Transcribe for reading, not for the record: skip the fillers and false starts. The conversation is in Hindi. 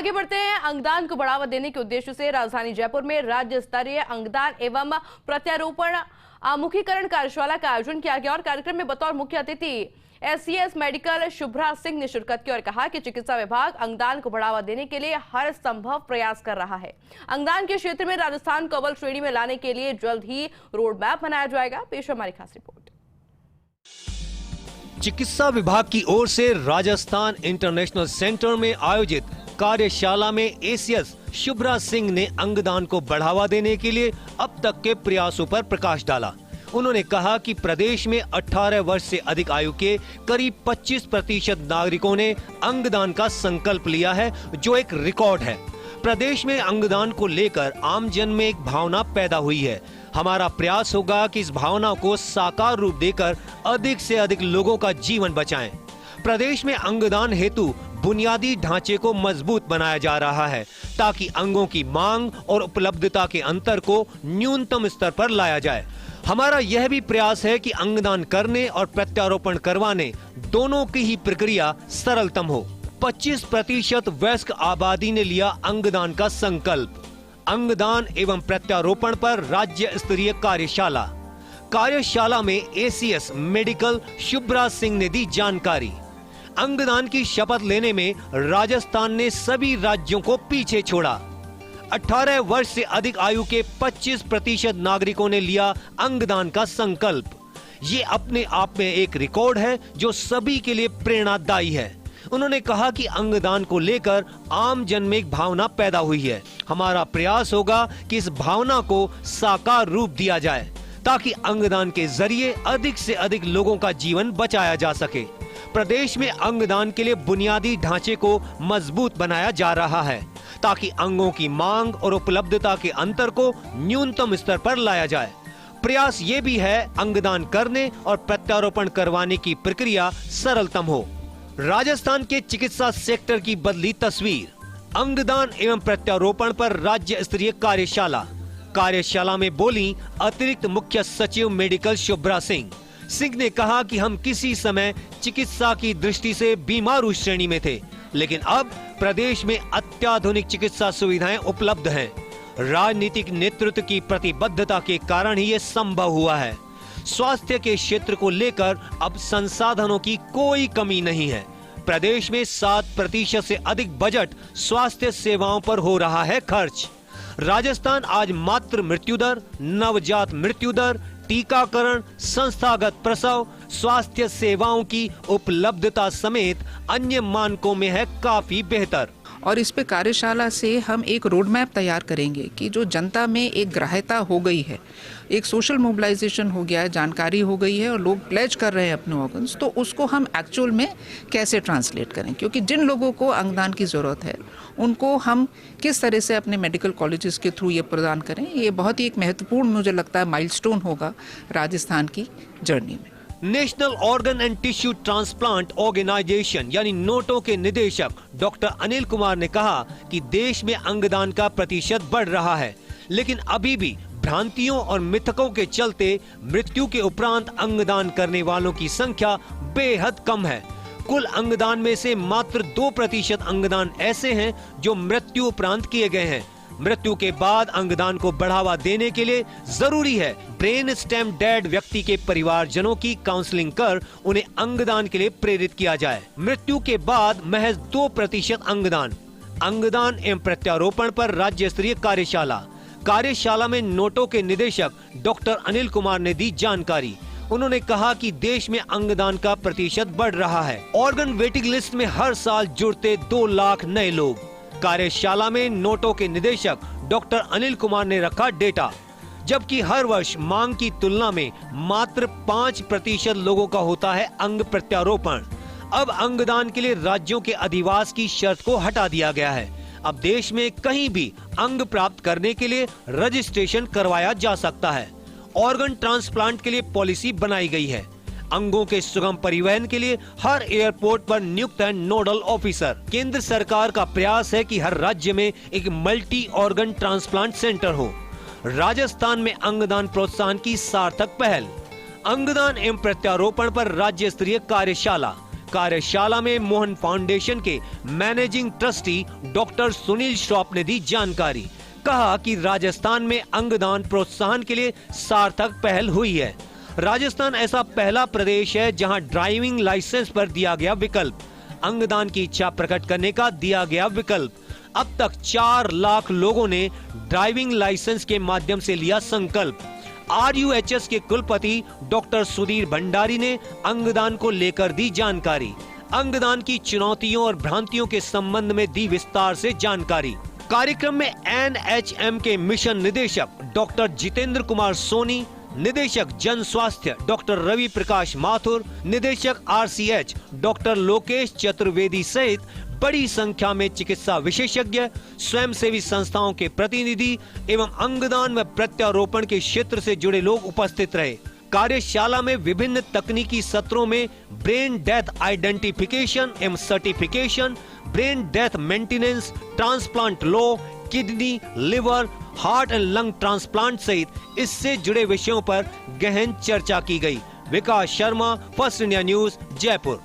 आगे बढ़ते हैं। अंगदान को बढ़ावा देने के उद्देश्य से राजधानी जयपुर में राज्य स्तरीय अंगदान एवं प्रत्यारोपण मुखीकरण कार्यशाला का आयोजन किया गया और कार्यक्रम में बतौर मुख्य अतिथि एससीएस मेडिकल शुभ्रा सिंह ने शिरकत की और कहा कि चिकित्सा विभाग अंगदान को बढ़ावा देने के लिए हर संभव प्रयास कर रहा है। अंगदान के क्षेत्र में राजस्थान को अव्वल श्रेणी में लाने के लिए जल्द ही रोड मैप बनाया जाएगा। पेश है हमारी खास रिपोर्ट। चिकित्सा विभाग की ओर से राजस्थान इंटरनेशनल सेंटर में आयोजित कार्यशाला में एसीएस शुभ्रा सिंह ने अंगदान को बढ़ावा देने के लिए अब तक के प्रयासों पर प्रकाश डाला। उन्होंने कहा कि प्रदेश में 18 वर्ष से अधिक आयु के करीब 25% नागरिकों ने अंगदान का संकल्प लिया है, जो एक रिकॉर्ड है। प्रदेश में अंगदान को लेकर आम जन में एक भावना पैदा हुई है। हमारा प्रयास होगा कि इस भावना को साकार रूप देकर अधिक से अधिक लोगों का जीवन बचाएं। प्रदेश में अंगदान हेतु बुनियादी ढांचे को मजबूत बनाया जा रहा है ताकि अंगों की मांग और उपलब्धता के अंतर को न्यूनतम स्तर पर लाया जाए। हमारा यह भी प्रयास है कि अंगदान करने और प्रत्यारोपण करवाने दोनों की ही प्रक्रिया सरलतम हो। 25% वयस्क आबादी ने लिया अंगदान का संकल्प। अंगदान एवं प्रत्यारोपण पर राज्य स्तरीय कार्यशाला में एसीएस मेडिकल शुभ्रा सिंह ने दी जानकारी। अंगदान की शपथ लेने में राजस्थान ने सभी राज्यों को पीछे छोड़ा। 18 वर्ष से अधिक आयु के 25% नागरिकों ने लिया अंगदान का संकल्प। ये अपने आप में एक रिकॉर्ड है जो सभी के लिए प्रेरणादायी है। उन्होंने कहा कि अंगदान को लेकर आम जन में एक भावना पैदा हुई है। हमारा प्रयास होगा कि इस भावना को साकार रूप दिया जाए ताकि अंगदान के जरिए अधिक से अधिक लोगों का जीवन बचाया जा सके। प्रदेश में अंगदान के लिए बुनियादी ढांचे को मजबूत बनाया जा रहा है ताकि अंगों की मांग और उपलब्धता के अंतर को न्यूनतम स्तर पर लाया जाए। प्रयास ये भी है अंगदान करने और प्रत्यारोपण करवाने की प्रक्रिया सरलतम हो। राजस्थान के चिकित्सा सेक्टर की बदली तस्वीर। अंगदान एवं प्रत्यारोपण पर राज्य स्तरीय कार्यशाला में बोली अतिरिक्त मुख्य सचिव मेडिकल शुभ्रा सिंह ने कहा कि हम किसी समय चिकित्सा की दृष्टि से बीमारू श्रेणी में थे, लेकिन अब प्रदेश में अत्याधुनिक चिकित्सा सुविधाएं उपलब्ध हैं। राजनीतिक नेतृत्व की प्रतिबद्धता के कारण ही ये संभव हुआ है। स्वास्थ्य के क्षेत्र को लेकर अब संसाधनों की कोई कमी नहीं है। प्रदेश में 7% से अधिक बजट स्वास्थ्य सेवाओं पर हो रहा है खर्च। राजस्थान आज मातृ मृत्यु दर, नवजात मृत्यु दर, टीकाकरण, संस्थागत प्रसव, स्वास्थ्य सेवाओं की उपलब्धता समेत अन्य मानकों में है काफी बेहतर। और इस पे कार्यशाला से हम एक रोड मैप तैयार करेंगे कि जो जनता में एक ग्राह्यता हो गई है, एक सोशल मोबिलाइजेशन हो गया है, जानकारी हो गई है और लोग प्लेज कर रहे हैं अपने ऑर्गन्स, तो उसको हम एक्चुअल में कैसे ट्रांसलेट करें। क्योंकि जिन लोगों को अंगदान की ज़रूरत है उनको हम किस तरह से अपने मेडिकल कॉलेजेस के थ्रू ये प्रदान करें, ये बहुत ही एक महत्वपूर्ण मुझे लगता है माइलस्टोन होगा राजस्थान की जर्नी में। National Organ and Tissue Transplant Organisation यानी नोटो के निदेशक डॉक्टर अनिल कुमार ने कहा कि देश में अंगदान का प्रतिशत बढ़ रहा है, लेकिन अभी भी भ्रांतियों और मिथकों के चलते मृत्यु के उपरांत अंगदान करने वालों की संख्या बेहद कम है। कुल अंगदान में से मात्र 2% अंगदान ऐसे हैं जो मृत्यु उपरांत किए गए हैं। मृत्यु के बाद अंगदान को बढ़ावा देने के लिए जरूरी है ब्रेन स्टेम डेड व्यक्ति के परिवारजनों की काउंसलिंग कर उन्हें अंगदान के लिए प्रेरित किया जाए। मृत्यु के बाद महज 2% अंगदान एवं प्रत्यारोपण पर राज्य स्तरीय कार्यशाला में नोटो के निदेशक डॉक्टर अनिल कुमार ने दी जानकारी। उन्होंने कहा कि देश में अंगदान का प्रतिशत बढ़ रहा है। ऑर्गन वेटिंग लिस्ट में हर साल जुड़ते 2 लाख नए लोग। कार्यशाला में नोटो के निदेशक डॉक्टर अनिल कुमार ने रखा डेटा, जबकि हर वर्ष मांग की तुलना में मात्र 5% लोगों का होता है अंग प्रत्यारोपण। अब अंगदान के लिए राज्यों के अधिवास की शर्त को हटा दिया गया है। अब देश में कहीं भी अंग प्राप्त करने के लिए रजिस्ट्रेशन करवाया जा सकता है। ऑर्गन ट्रांसप्लांट के लिए पॉलिसी बनाई गई है। अंगों के सुगम परिवहन के लिए हर एयरपोर्ट पर नियुक्त है नोडल ऑफिसर। केंद्र सरकार का प्रयास है कि हर राज्य में एक मल्टी ऑर्गन ट्रांसप्लांट सेंटर हो। राजस्थान में अंगदान प्रोत्साहन की सार्थक पहल। अंगदान एवं प्रत्यारोपण पर राज्य स्तरीय कार्यशाला में मोहन फाउंडेशन के managing trustee doctor Sunil Shroff ने दी जानकारी। कहा कि राजस्थान में अंगदान प्रोत्साहन के लिए सार्थक पहल हुई है। राजस्थान ऐसा पहला प्रदेश है जहां ड्राइविंग लाइसेंस पर दिया गया विकल्प, अंगदान की इच्छा प्रकट करने का दिया गया विकल्प। अब तक 4 लाख लोगों ने ड्राइविंग लाइसेंस के माध्यम से लिया संकल्प। RUHS के कुलपति डॉक्टर सुधीर भंडारी ने अंगदान को लेकर दी जानकारी। अंगदान की चुनौतियों और भ्रांतियों के संबंध में दी विस्तार से जानकारी। कार्यक्रम में NHM के मिशन निदेशक डॉक्टर जितेंद्र कुमार सोनी, निदेशक जन स्वास्थ्य डॉक्टर रवि प्रकाश माथुर, निदेशक RCH डॉक्टर लोकेश चतुर्वेदी सहित बड़ी संख्या में चिकित्सा विशेषज्ञ, स्वयंसेवी संस्थाओं के प्रतिनिधि एवं अंगदान व प्रत्यारोपण के क्षेत्र से जुड़े लोग उपस्थित रहे। कार्यशाला में विभिन्न तकनीकी सत्रों में ब्रेन डेथ आइडेंटिफिकेशन एवं certification, brain death maintenance, transplant law, kidney, liver, heart and lung transplant सहित इससे जुड़े विषयों पर गहन चर्चा की गई। Vikas Sharma, first India news, Jaipur.